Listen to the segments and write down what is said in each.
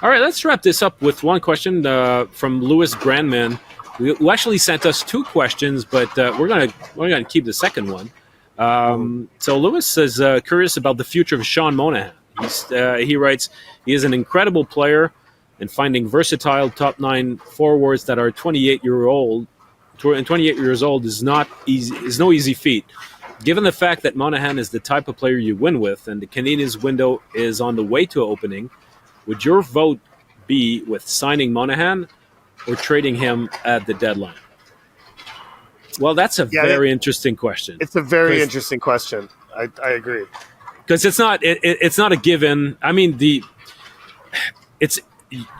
All right, let's wrap this up with one question from Louis Grandman, who actually sent us two questions, but we're gonna keep the second one. So Lewis is curious about the future of Sean Monahan. He writes, he is an incredible player, and finding versatile top nine forwards that are 28 years old is not easy. Is no easy feat. Given the fact that Monahan is the type of player you win with, and the Canadiens' window is on the way to opening, would your vote be with signing Monahan or trading him at the deadline? Well, that's a very interesting question. It's a very interesting question. I agree. Because it's not a given. I mean, it's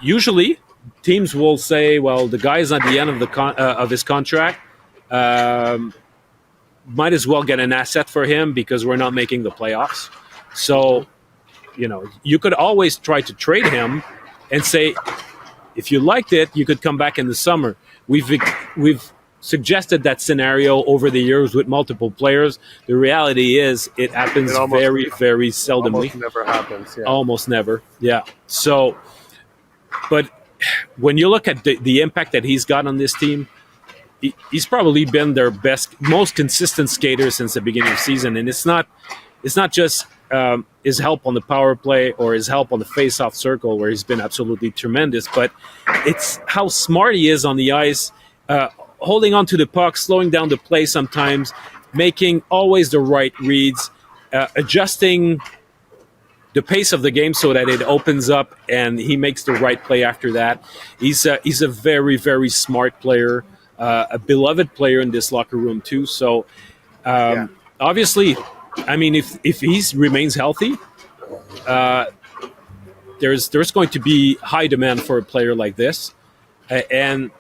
usually teams will say, well, the guy is at the end of of his contract. Might as well get an asset for him because we're not making the playoffs. So, you could always try to trade him and say, if you liked it, you could come back in the summer. We've suggested that scenario over the years with multiple players. The reality is it happens very, very seldomly. Almost never happens. Yeah. Almost never. Yeah. So, but when you look at the impact that he's got on this team, he's probably been their most consistent skater since the beginning of the season. And it's not just his help on the power play or his help on the face-off circle where he's been absolutely tremendous, but it's how smart he is on the ice, holding on to the puck, slowing down the play sometimes, making always the right reads, adjusting the pace of the game so that it opens up and he makes the right play after that. He's a very, very smart player, a beloved player in this locker room too. So obviously, I mean, if he remains healthy, there's going to be high demand for a player like this. And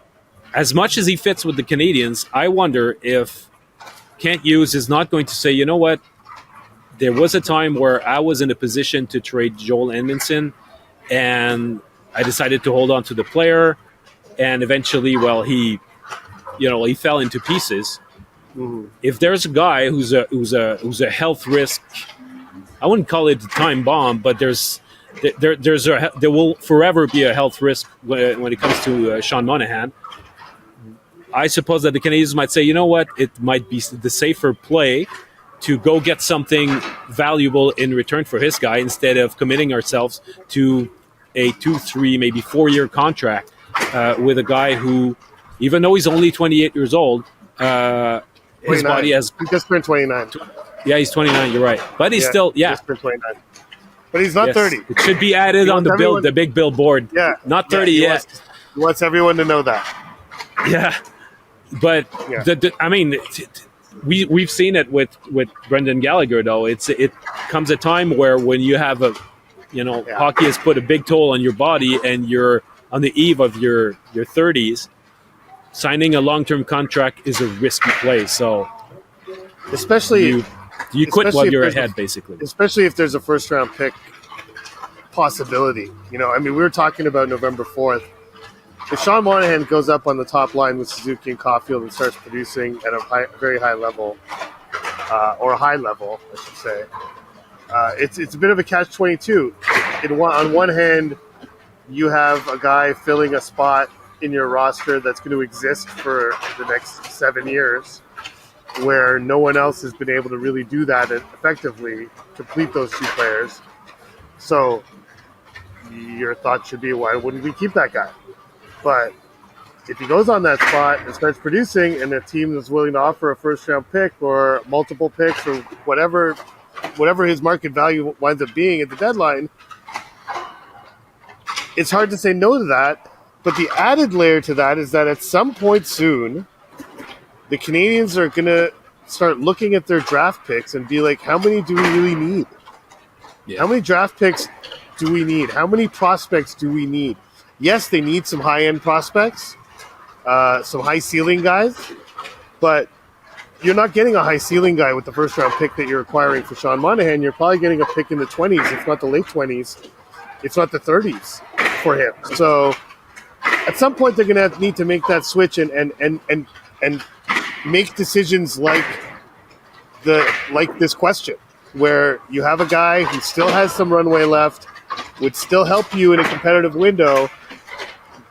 as much as he fits with the Canadiens, I wonder if Kent Hughes is not going to say, you know what, there was a time where I was in a position to trade Joel Edmondson, and I decided to hold on to the player, and eventually, well, he fell into pieces. Mm-hmm. If there's a guy who's a health risk, I wouldn't call it a time bomb, but there will forever be a health risk when it comes to Sean Monahan. I suppose that the Canadiens might say, you know what, it might be the safer play to go get something valuable in return for his guy instead of committing ourselves to a 2, 3, maybe 4-year contract with a guy who, even though he's only 28 years old, his body has... He just turned 29. Yeah, he's 29, you're right. But he's still, He just turned 29. But he's not 30. It should be added on the big billboard. Yeah. Not 30 yet. He wants everyone to know that. Yeah. But, we've seen it with Brendan Gallagher, though. It comes a time where when you have hockey has put a big toll on your body and you're on the eve of your 30s, signing a long-term contract is a risky play. So especially you quit while you're ahead, basically. Especially if there's a first-round pick possibility. We were talking about November 4th. If Sean Monahan goes up on the top line with Suzuki and Caulfield and starts producing at a very high level, or a high level, I should say, it's a bit of a catch-22. On one hand, you have a guy filling a spot in your roster that's going to exist for the next 7 years, where no one else has been able to really do that and effectively complete those two players. So your thought should be, why wouldn't we keep that guy? But if he goes on that spot and starts producing, and a team is willing to offer a first-round pick or multiple picks or whatever his market value winds up being at the deadline, it's hard to say no to that. But the added layer to that is that at some point soon, the Canadiens are going to start looking at their draft picks and be like, how many do we really need? Yeah. How many draft picks do we need? How many prospects do we need? Yes, they need some high-end prospects, some high-ceiling guys, but you're not getting a high-ceiling guy with the first-round pick that you're acquiring for Sean Monahan. You're probably getting a pick in the 20s, if not the late 20s, if not the 30s for him. So at some point, they're going to need to make that switch and make decisions like this question, where you have a guy who still has some runway left, would still help you in a competitive window.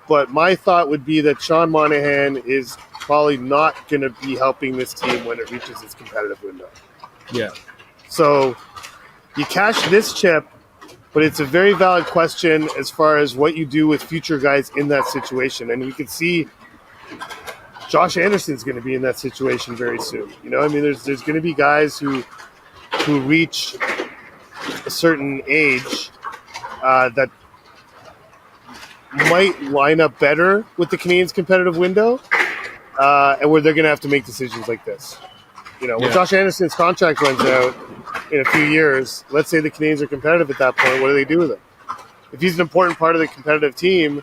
But my thought would be that Sean Monahan is probably not going to be helping this team when it reaches its competitive window. Yeah. So you cash this chip, but it's a very valid question as far as what you do with future guys in that situation. And we can see Josh Anderson's going to be in that situation very soon. You know, I mean, there's going to be guys who reach a certain age that might line up better with the Canadiens' competitive window, and where they're going to have to make decisions like this. You know, when Josh Anderson's contract runs out in a few years, let's say the Canadiens are competitive at that point, what do they do with him? If he's an important part of the competitive team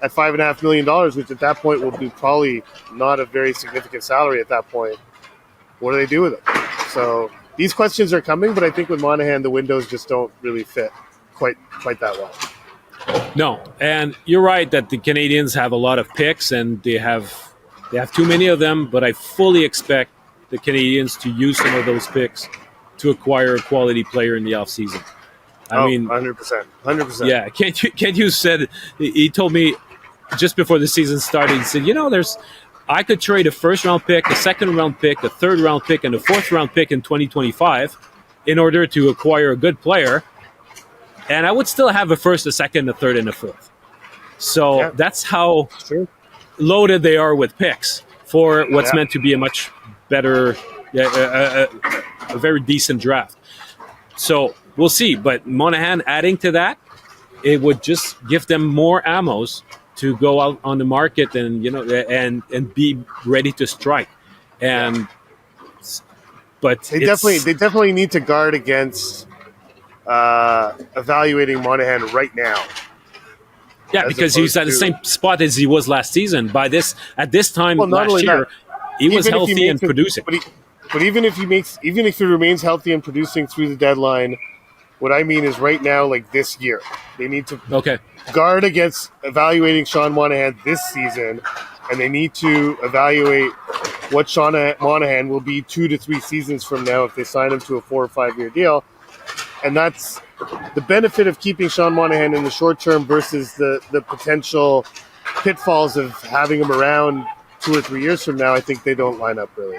at $5.5 million, which at that point will be probably not a very significant salary at that point, what do they do with him? So these questions are coming, but I think with Monahan, the windows just don't really fit quite that well. No, and you're right that the Canadiens have a lot of picks, and they have too many of them. But I fully expect the Canadiens to use some of those picks to acquire a quality player in the offseason. I mean, 100%. Yeah, Kent Hughes said, he told me just before the season started, he said, I could trade a first-round pick, a second-round pick, a third-round pick, and a fourth-round pick in 2025 in order to acquire a good player. And I would still have a first, a second, a third, and a fourth. So that's how loaded they are with picks for what's meant to be a much better, a very decent draft. So we'll see. But Monahan adding to that, it would just give them more ammos to go out on the market and and be ready to strike. But they definitely need to guard against evaluating Monahan right now. Yeah, because he's at the same spot as he was last season. At this time last year, he was healthy and producing. But even if he remains healthy and producing through the deadline, what I mean is right now, like this year, they need to guard against evaluating Sean Monahan this season, and they need to evaluate what Sean Monahan will be 2 to 3 seasons from now if they sign him to a 4 or 5 year deal. And that's the benefit of keeping Sean Monahan in the short term versus the potential pitfalls of having him around 2 or 3 years from now. I think they don't line up really.